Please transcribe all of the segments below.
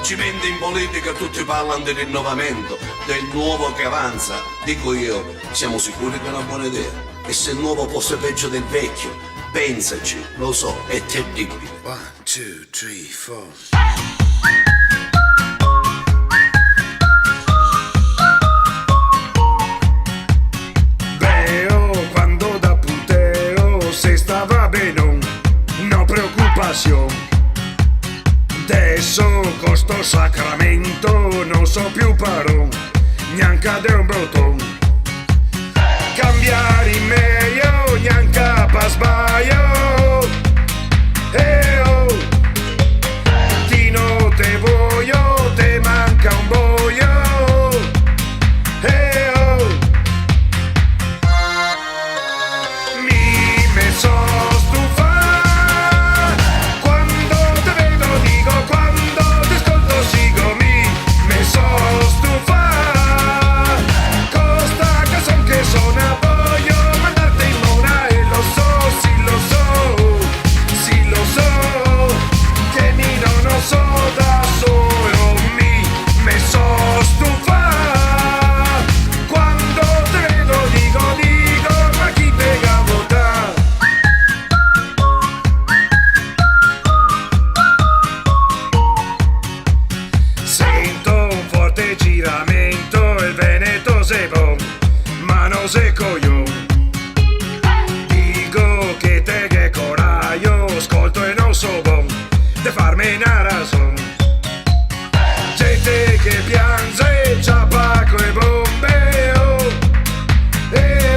Oggi in politica tutti parlano di rinnovamento, del nuovo che avanza. Dico io, siamo sicuri che è una buona idea? E se il nuovo fosse peggio del vecchio? Pensaci, lo so, è terribile. 1, 2, 3, 4. Veo quando da punteo se stava bene, no preoccupazione. Adesso con sto sacramento non so più parole, neanche de un bottone. Cambiare in meglio, neanche per sbaglio. Oh, ti non te voglio, te manca un boio. Oh, mi so stufa quando te vedo dico, quando ti ascolto sigo, mi so stufa costa canzone che suona, voglio mandarti in mona e lo so, sì lo so, sì lo so, che mi non so da solo, mi so stufa quando te vedo dico, ma chi pega vota? Sento un forte giramento, il Veneto se bon, ma non se coglione. Dico che te che coraggio, ascolto e non so bon, de farmi una ragione. Gente che piange, ciabaco e bombe, oh,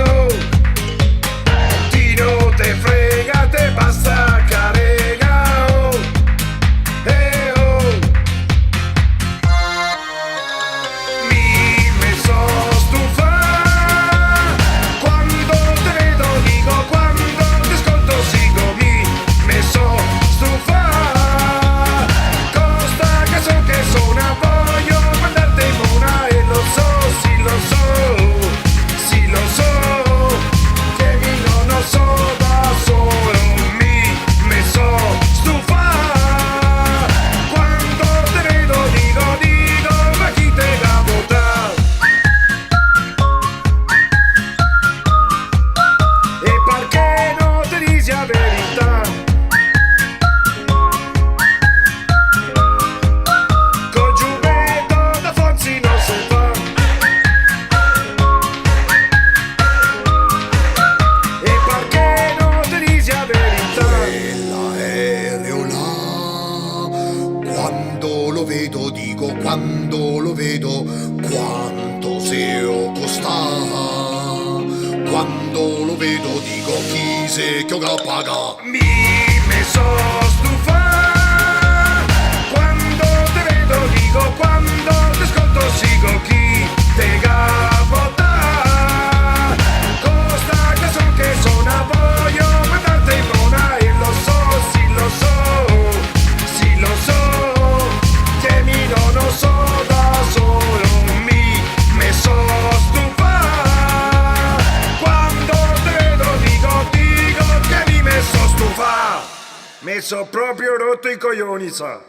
oh. Ti non te frega, te basta carega, oh, oh. Mi so stufa quando te vedo dico, quando ti ascolto sigo, mi so stufa costa canzone che suona, voglio mandarti in mona e lo so, sì lo so, sì lo so, che mi non so da solo, mi so stufa quando te vedo dico, ma chi te la vota? E perché non ti dici la verità? Con giubbetto da Fonzi non si fa. E perché non ti dici la verità? Quell'aereo là, quando lo vedo dico, quando lo vedo, quanto se costa. Quando lo vedo dico, chi se che ho paga. Mi so stufa quando te vedo dico, quando ti ascolto sigo, chi te ga vota costa canzone che suona, voglio mandarti in mona e lo so, sì lo so, sì lo so, che mi non so da solo, mi so stufa quando te vedo dico, che mi so stufa, mi so proprio rotto i coglioni, sa.